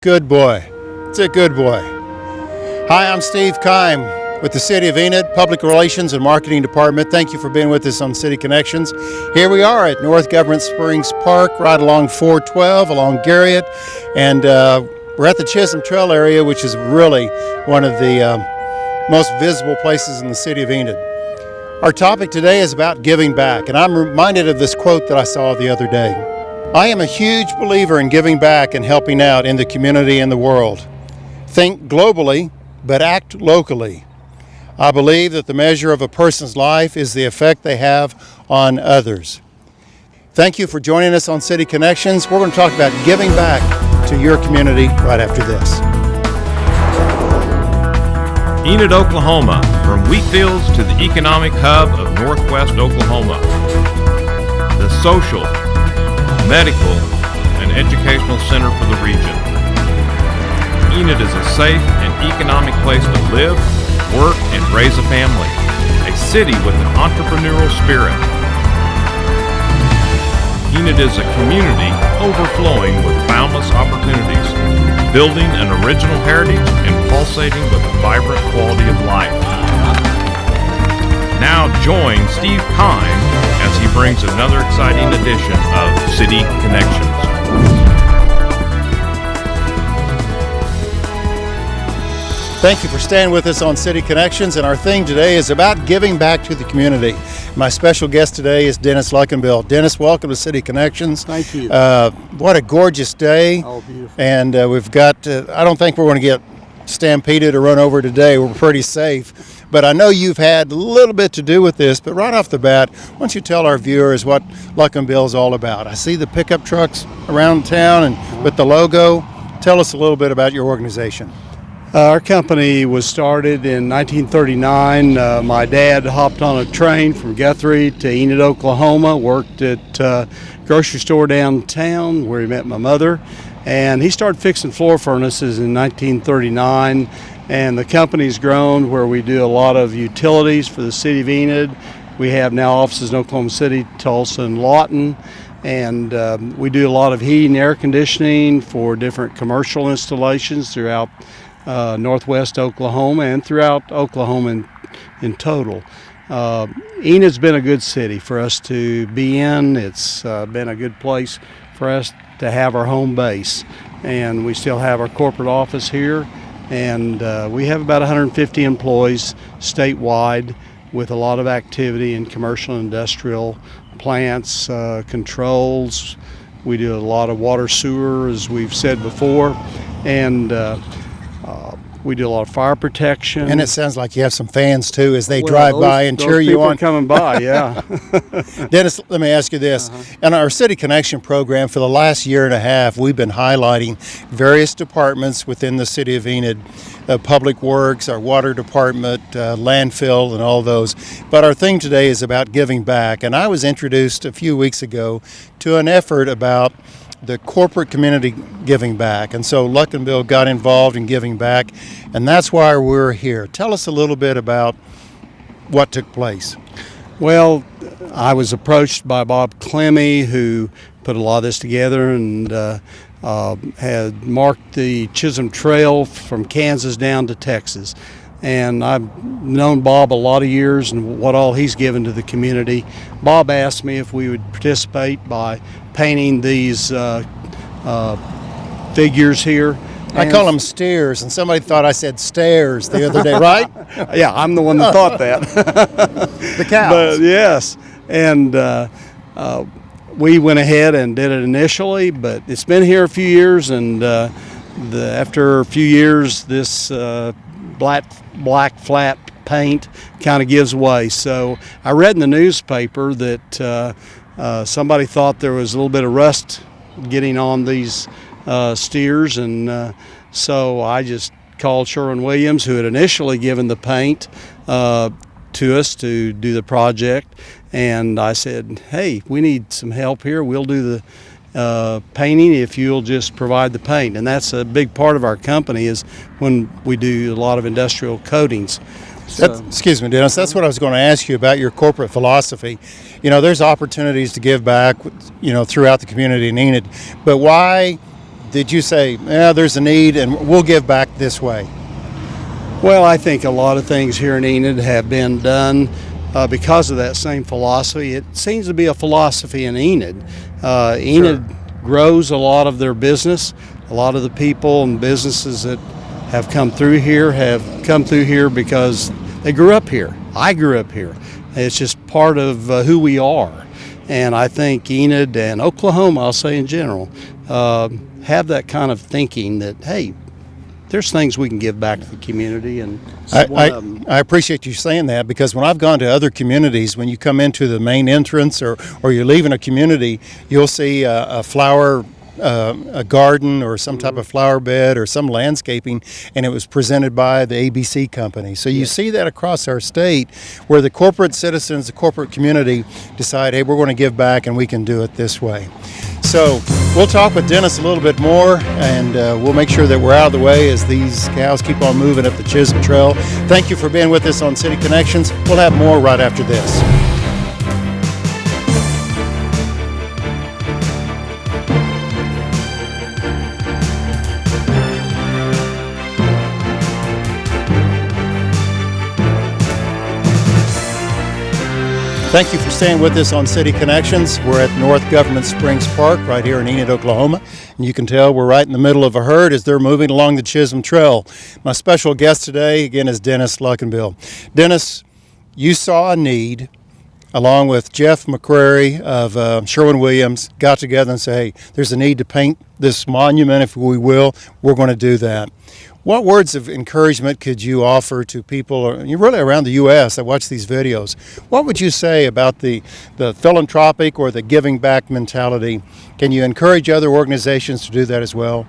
Good boy. It's a good boy. Hi, I'm Steve Kime with the City of Enid, Public Relations and Marketing Department. Thank you for being with us on City Connections. Here we are at North Government Springs Park, right along 412, along Garriott, and we're at the Chisholm Trail area, which is really one of the most visible places in the City of Enid. Our topic today is about giving back, and I'm reminded of this quote that I saw the other day. I am a huge believer in giving back and helping out in the community and the world. Think globally, but act locally. I believe that the measure of a person's life is the effect they have on others. Thank you for joining us on City Connections. We're going to talk about giving back to your community right after this. Enid, Oklahoma, from wheat fields to the economic hub of northwest Oklahoma. The social, medical, and educational center for the region. Enid is a safe and economic place to live, work, and raise a family. A city with an entrepreneurial spirit. Enid is a community overflowing with boundless opportunities, building an original heritage and pulsating with a vibrant quality of life. Now join Steve Kime as he brings another exciting edition of City Connections. Thank you for staying with us on City Connections, and our theme today is about giving back to the community. My special guest today is Dennis Luckinbill. Dennis, welcome to City Connections. Thank you. What a gorgeous day. Oh, beautiful. And we've got, I don't think we're going to get stampeded or run over today. We're pretty safe. But I know you've had a little bit to do with this, but right off the bat, why don't you tell our viewers what Luckinbill is all about? I see the pickup trucks around town and with the logo. Tell us a little bit about your organization. Our company was started in 1939. My dad hopped on a train from Guthrie to Enid, Oklahoma, worked at a grocery store downtown where he met my mother, and he started fixing floor furnaces in 1939. And the company's grown where we do a lot of utilities for the city of Enid. We have now offices in Oklahoma City, Tulsa, and Lawton. And we do a lot of heating and air conditioning for different commercial installations throughout northwest Oklahoma and throughout Oklahoma in total. Enid's been a good city for us to be in. It's been a good place for us to have our home base. And we still have our corporate office here. And we have about 150 employees statewide with a lot of activity in commercial and industrial plants, controls. We do a lot of water sewer, as we've said before, and we do a lot of fire protection. And it sounds like you have some fans too as they drive by and cheer you on. Coming by, yeah. Dennis, let me ask you this. In our City Connection program for the last year and a half, we've been highlighting various departments within the City of Enid, Public Works, our water department, landfill, and all those. But our theme today is about giving back. And I was introduced a few weeks ago to an effort about the corporate community giving back. And so Luckinbill got involved in giving back, and that's why we're here. Tell us a little bit about what took place. Well, I was approached by Bob Kime, who put a lot of this together and had marked the Chisholm Trail from Kansas down to Texas. And I've known Bob a lot of years and what all he's given to the community. Bob asked me if we would participate by painting these figures here. I call them steers, and somebody thought I said stairs the other day, right? Yeah, I'm the one that thought that. The cows. But yes, and we went ahead and did it initially, but it's been here a few years, and after a few years, this black flat paint kind of gives way. So I read in the newspaper that somebody thought there was a little bit of rust getting on these steers, and so I just called Sherwin Williams, who had initially given the paint to us to do the project, and I said, hey, we need some help here. We'll do the painting if you'll just provide the paint. And that's a big part of our company, is when we do a lot of industrial coatings. Excuse me, Dennis, that's what I was going to ask you about your corporate philosophy. You know, there's opportunities to give back, you know, throughout the community in Enid, but why did you say, yeah, there's a need and we'll give back this way? Well, I think a lot of things here in Enid have been done because of that same philosophy. It seems to be a philosophy in Enid. Enid grows a lot of their business. A lot of the people and businesses that have come through here because they grew up here. I grew up here. It's just part of who we are. And I think Enid and Oklahoma, I'll say in general, have that kind of thinking that, hey, there's things we can give back to the community, and I appreciate you saying that, because when I've gone to other communities, when you come into the main entrance or you're leaving a community, you'll see a flower, a garden or some type of flower bed or some landscaping, and it was presented by the ABC company. So you see that across our state, where the corporate citizens, the corporate community decide, hey, we're going to give back and we can do it this way. So we'll talk with Dennis a little bit more, and we'll make sure that we're out of the way as these cows keep on moving up the Chisholm Trail. Thank you for being with us on City Connections. We'll have more right after this. Thank you for staying with us on City Connections. We're at North Government Springs Park right here in Enid, Oklahoma. And you can tell we're right in the middle of a herd as they're moving along the Chisholm Trail. My special guest today, again, is Dennis Luckinbill. Dennis, you saw a need, along with Jeff McCary of Sherwin Williams, got together and said, hey, there's a need to paint this monument, if we will. We're going to do that. What words of encouragement could you offer to people, really around the U.S. that watch these videos? What would you say about the philanthropic or the giving back mentality? Can you encourage other organizations to do that as well?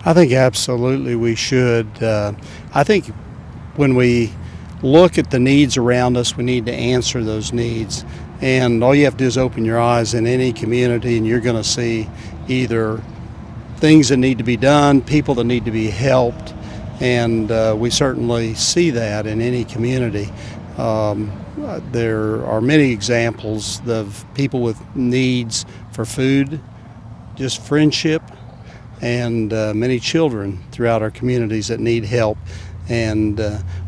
I think absolutely we should. I think when we look at the needs around us, we need to answer those needs. And all you have to do is open your eyes in any community, and you're going to see either things that need to be done, people that need to be helped. And we certainly see that in any community. There are many examples of people with needs for food, just friendship, and many children throughout our communities that need help. And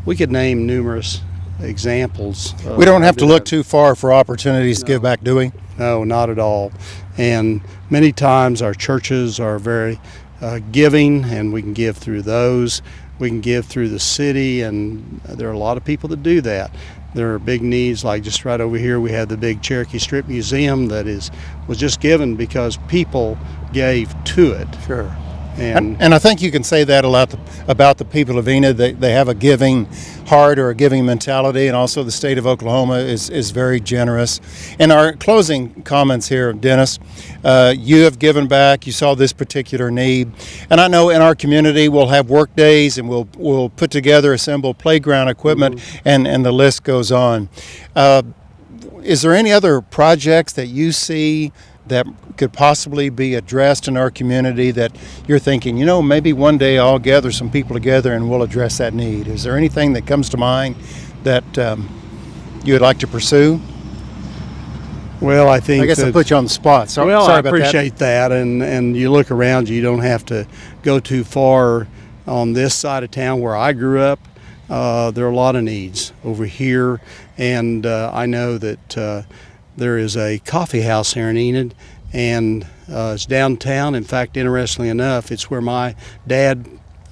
we could name numerous examples. We don't have to look too far for opportunities to give back, do we? No, not at all. And many times our churches are very giving, and we can give through those. We can give through the city, and there are a lot of people that do that. There are big needs, like just right over here we have the big Cherokee Strip Museum that was just given because people gave to it. Sure. And I think you can say that a lot about the people of Enid. They have a giving heart or a giving mentality, and also the state of Oklahoma is very generous. In our closing comments here, Dennis, you have given back. You saw this particular need, and I know in our community we'll have work days, and we'll put together, assemble playground equipment, and the list goes on. Is there any other projects that you see that could possibly be addressed in our community that you're thinking, maybe one day I'll gather some people together and we'll address that need? Is there anything that comes to mind that you would like to pursue? Well, I think I put you on the spot. Sorry I about appreciate that. And you look around, you don't have to go too far on this side of town where I grew up. There are a lot of needs over here, and I know that there is a coffee house here in Enid, and it's downtown. In fact, interestingly enough, it's where my dad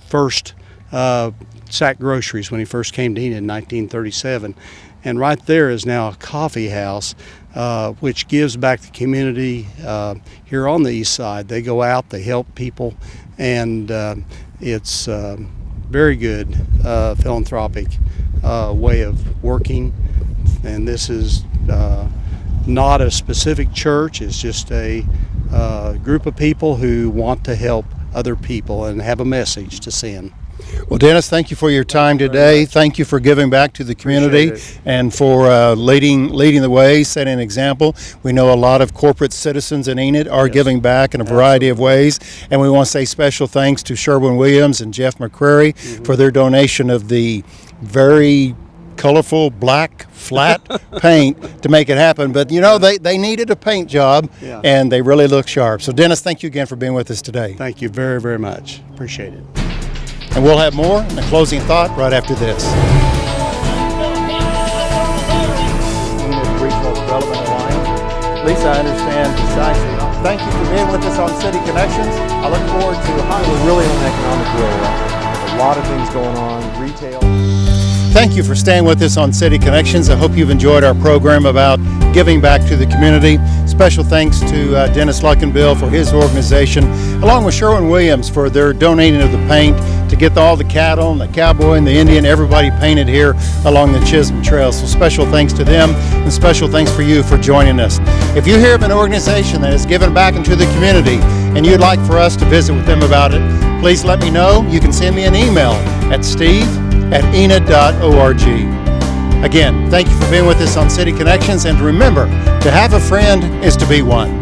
first sacked groceries when he first came to Enid in 1937. And right there is now a coffee house, which gives back the community here on the east side. They go out, they help people, and it's very good philanthropic way of working. And this is not a specific church. It's just a group of people who want to help other people and have a message to send. Well, Dennis, thank you for your time today. Thank you for giving back to the community and for leading the way, setting an example. We know a lot of corporate citizens in Enid are giving back in a variety of ways, and we want to say special thanks to Sherwin Williams and Jeff McCary for their donation of the very colorful, black, flat paint to make it happen. But you know, they needed a paint job, Yeah. and they really look sharp. So Dennis, thank you again for being with us today. Thank you very, very much. Appreciate it. And we'll have more in a closing thought right after this. Regional Development Alliance. Lisa, I understand. Thank you for being with us on City Connections. I look forward to We're really on an economic roll. A lot of things going on, retail. Thank you for staying with us on City Connections. I hope you've enjoyed our program about giving back to the community. Special thanks to Dennis Luckinbill for his organization, along with Sherwin Williams for their donating of the paint to get all the cattle and the cowboy and the Indian, everybody painted here along the Chisholm Trail. So special thanks to them, and special thanks for you for joining us. If you hear of an organization that has given back into the community and you'd like for us to visit with them about it, please let me know. You can send me an email at steve@enid.org. Again, thank you for being with us on City Connections, and remember, to have a friend is to be one.